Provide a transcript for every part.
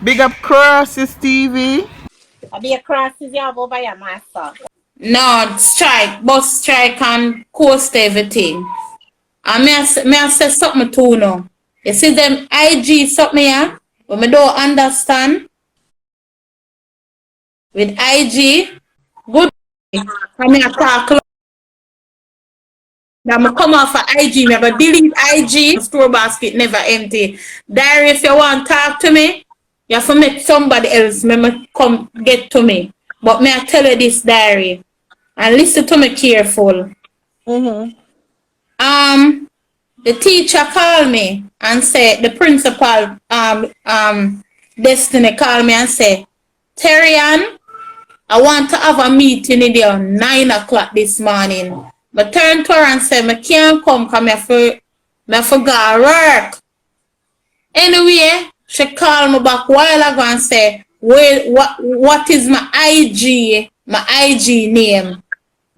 Big up Crosses TV. I be a crosses you have over your master. No, strike, bus strike and coast everything. And me I say something too now. You see them IG something here, but me don't understand. With IG, good. And me I talk. Now me come off of IG, me I go delete IG. Store basket never empty. Diary, if you want to talk to me, you have to make somebody else me come get to me. But me I tell you this, Diary, and listen to me careful. The teacher called me and said, the principal, Destiny called me and said, Terrian, I want to have a meeting in there 9 o'clock this morning. But turned to her and said, I can't come because I forgot work. Anyway, she called me back a while ago and said, well, what is my IG name?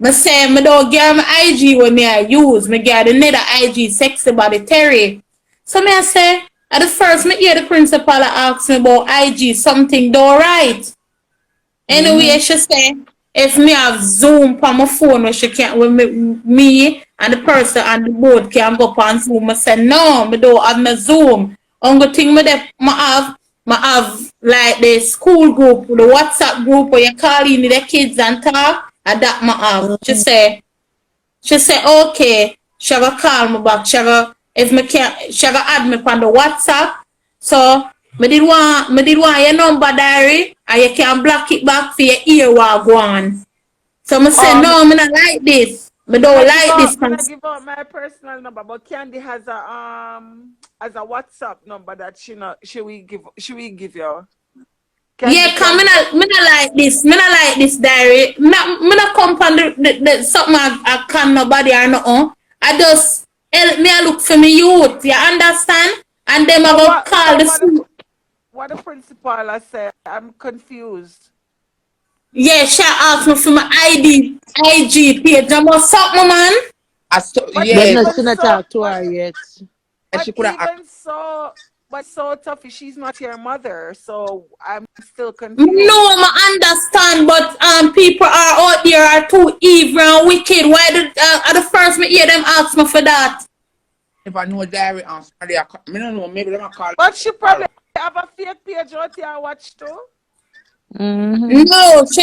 I say, I don't get my IG when I use. I get another IG sexy body Terry. So I say, at the first, I hear the principal ask me about IG, something don't right. Anyway, she say, if me have Zoom on my phone, where she can't, with me and the person on the board can go on Zoom. I say, no, I don't have my Zoom. Only thing I have like the school group, the WhatsApp group where you call in the kids and talk. And that my have. She say, okay. She will call me back. She will add me on the WhatsApp. So me did want your number, Diary, and you can block it back for your ear while go on. So I say, no, I don't like this. I don't like this. I'm give out my personal number, but Candy has a WhatsApp number that she will give you. Yeah, come me not like this. Me not like this, Diary. Me not come on the something I can nobody or nothing. I just help me look for me youth. You understand? And them I go call the school. What the principal I said, I'm confused. Yeah, she asked me for my IG page. I'm about something, man. Yeah, she not talk to her yet. But she could have. But so Tuffy, she's not your mother, so I'm still confused. No, I understand, but people are out there are too evil and wicked. Why at the first me hear them ask me for that? If I know Diary answer, I don't know, maybe them call. But she probably have a fake page out here watch too. No, she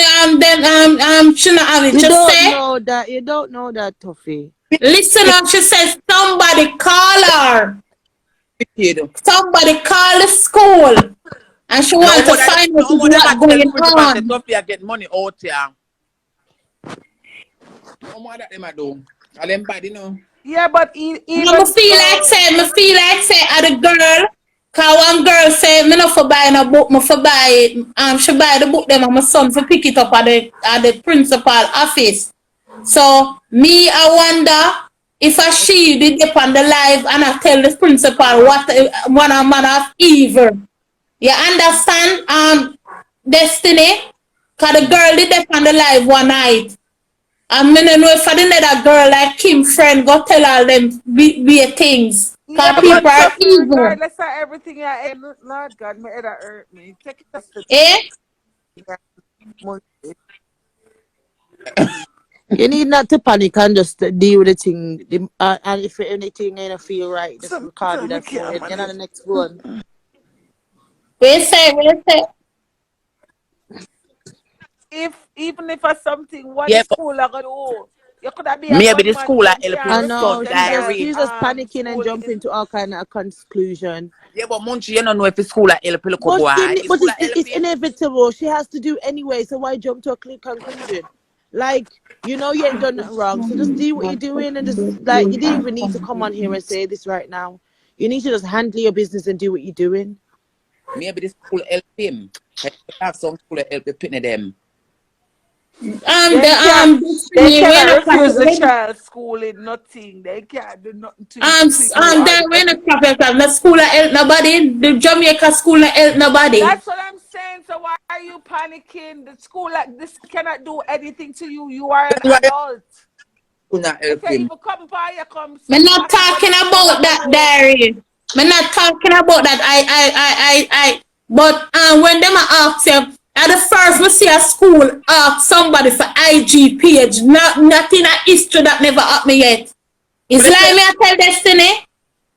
she not have it. You don't know that, Tuffy. Listen up, she says somebody call her. Somebody call the school and she wants to find out what's going on. Tuffy get money out here. How much that them do? Are them bad, you know? Yeah, but even I feel like say at the girl, cause one girl say me not for buying a book, me for buy it. She buy the book them and my son for pick it up at the principal office. So me I wonder if she did dip on the live and I tell the principal what one a man of evil. You understand? Destiny? Cause the girl did dip on the live one night. And I don't know if I didn't let a girl like Kim friend go tell all them be things. Cause people are evil. Regardless of everything Lord God, may that hurt me. Take it You need not to panic and just deal with the thing. And if anything ain't feel right, just record with that phone and get on the next one. We say. Even if it's something, what the school are gonna do? You could have been maybe the school are helping. I know, she's just panicking and jumping to all kind of conclusion. Yeah, but Munchie, you don't know if the school are helping. But it's inevitable. She has to do anyway, so why jump to a clear conclusion? Like, you know you ain't done nothing wrong, so just do what you're doing and just, like, you didn't even need to come on here and say this right now. You need to just handle your business and do what you're doing. Maybe the school help him. Have some school help the pitney them. They can't refuse the child schooling, nothing. They can't do nothing to they're in a problem. The school help nobody. The Jamaica school help nobody. That's what I'm saying. So why are you panicking? The school like this cannot do anything to you. You are an adult. Not help him. I'm not talking about that, Diary. I'm not talking about that. But when them ask you, at the first we see a school ask somebody for IG page, nothing a history that never happened yet. It's like me I tell Destiny.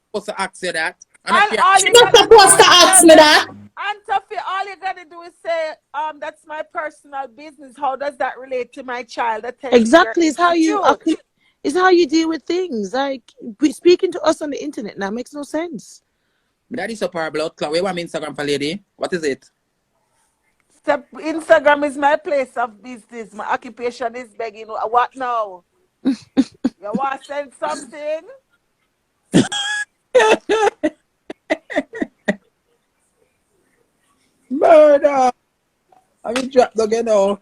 Supposed to ask you that. And all you You're supposed to ask me that. And Tuffy, all you gotta do is say, that's my personal business. How does that relate to my child? Exactly, it's how you deal with things. Like speaking to us on the internet now makes no sense. That is a parable. Where am Instagram for lady? What is it? Instagram is my place of business. My occupation is begging. What now? You want to send something? Murder. I mean, drop again now.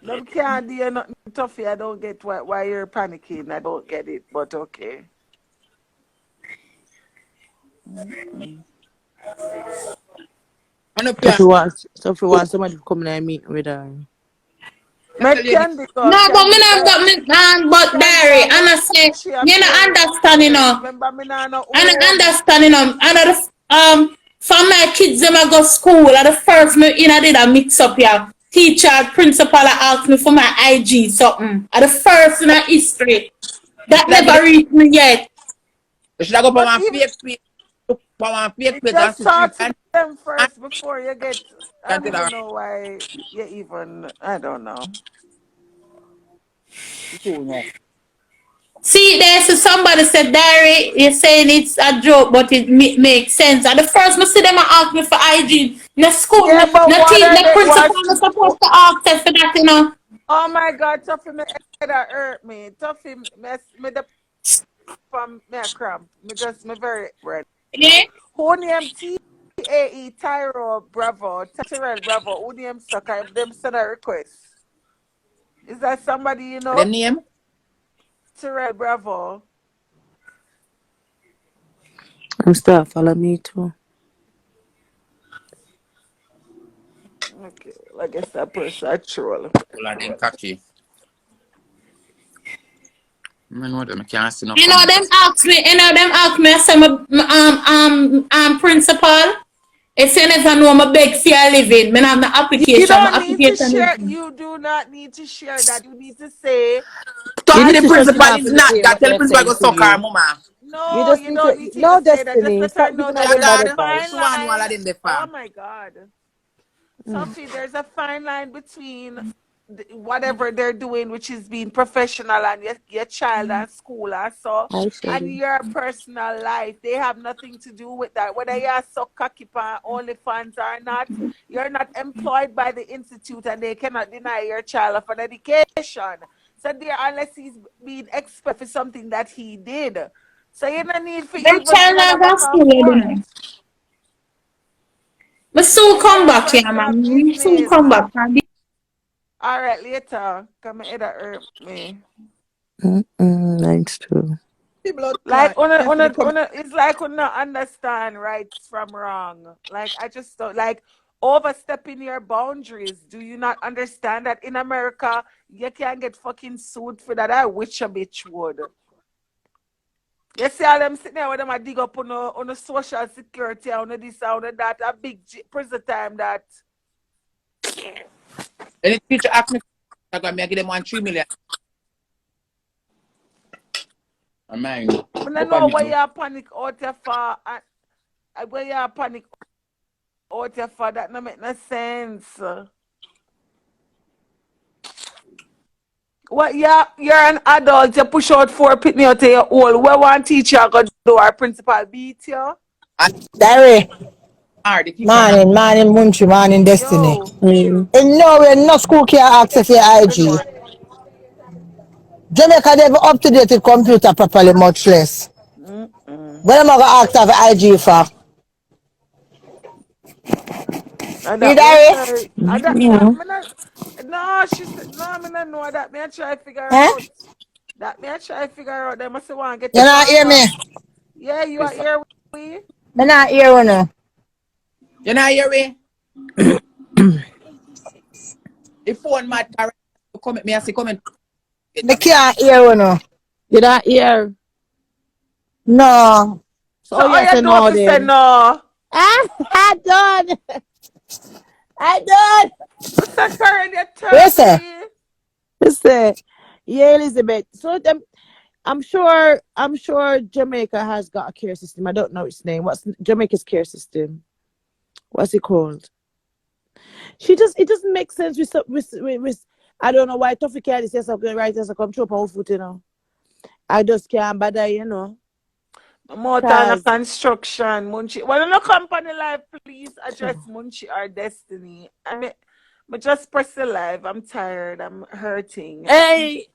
Them can't do nothing, Tuffy. I don't get why you're panicking. I don't get it, but okay. Tuffy wants somebody to come and meet with her. No, but me not but Barry, and I say, you know, understanding now. And understanding now. For my kids, them I go school. At the first, me did a mix up here. Teacher, principal asked me for my IG something. At the first in a history, that never reached me yet. You should go for one fake page. Just talk to them first before you get. I don't know why you even. I don't know. See, there's somebody said, Diary, you're saying it's a joke, but it makes sense. At the first, I see them ask me for IG. The school, yeah, the principal was supposed to ask them for that, you know. Oh my God, Tuffy, me that hurt me. Tuffy, me the from me a cramp. Me very red. Yeah. Who name TAE Tyro Bravo, Tyrell Bravo? Who name sucker? Them send a request. Is that somebody you know? The name? Tyrell Bravo. I'm still follow me too. Okay, well, I guess that person a troll. Well, I didn't catch you. I know them can't see no. You know them ask me. I say I'm principal. If you never know, I'm beg for a living. I have the application. You don't need to share. You do not need to share that. You need to say. Tell the principal is not that. Tell the principal go suck her, mama. No, you don't need to say that. Just let her know that there's a fine line. Oh my God. Tuffy, there's a fine line between whatever they're doing, which is being professional, and your child and school and so, and your personal life. They have nothing to do with that. Whether you're so cocky on OnlyFans or not, you're not employed by the institute, and they cannot deny your child of an education. So there, unless he's being expert for something that he did. So you don't need for you to but soon come back here, man. Soon come back. All right, later. Come here, that hurt me. Thanks too. Like, it's like we not understand right from wrong. Like, I just don't like overstepping your boundaries. Do you not understand that in America you can't get fucking sued for that? I wish a bitch would. You see all them sitting there with them a dig up on the social security, on this, on that, a big prison time that. Any teacher ask me, I'm going to give them 3 million. I'm mine. I don't know why you panic out there for. Why you panic out there for? That no make no sense. What you're an adult, you push out 4 pitney out of your hole. Where one teacher go do our principal beat you? Diary. Morning, Munchie, morning, Destiny. No school can access your IG. Jamaica never up to date computer properly, much less. What am I going to ask for IG for? No, she said, no, I don't know that. Me I try to figure out. That me I try to figure out. They must want to get. You not hear me? Yeah, you are here with me. Me not hear you now. You not hear me? If phone my comment me, I say comment. Me can't hear you now. You not hear? No. So you do to say no? I done. I done. What's that current your Yes, sir. turkey? Listen, yeah, Elizabeth. So them, I'm sure Jamaica has got a care system. I don't know its name. What's Jamaica's care system? What's it called? It doesn't make sense with I don't know why Tuffy can't say something right as I come through our foot, I just can't bother, More on Cause construction, Munchie. Well, no company live, please address Munchie or Destiny. I mean, but just press the live. I'm tired. I'm hurting. hey.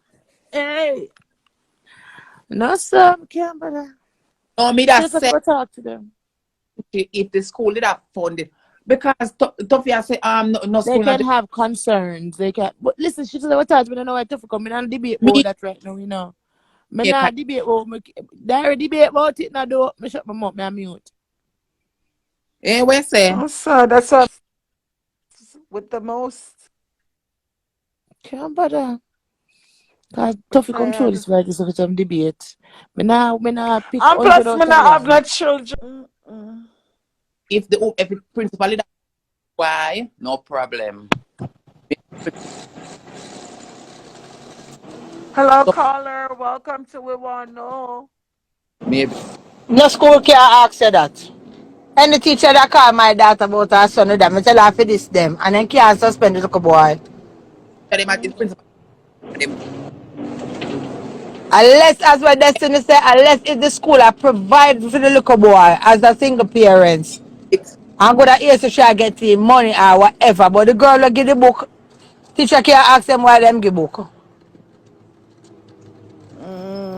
No, sir, can't bother. No, me that Just have to say go talk to them. if the school did have funded. Because Tuffy say no They school not can have concerns. They can, but listen, she said what time we don't know why to come in and debate about me that right now, Me yeah, not debate about me. There debate about it now. Do me shut my mouth. Me a mute. we say Oh, so that's what with the most. Can't bother. Cause Tuffy come through Tired. this like this with some debate. Me now pick And 100 plus, me out of not have 1. no children. if the principal did why no problem. Hello, So caller. Welcome to We Want Know. maybe No school can ask you that. Any teacher that call my daughter about her son with them, I tell her for this them. And then can't suspend the little boy. them at the principal them Unless, as my destiny say, unless if the school I provide for the little boy as a single parent. fix. I'm gonna hear so she get the money or whatever. But the girl will give the book. Teacher can't ask them why them give book.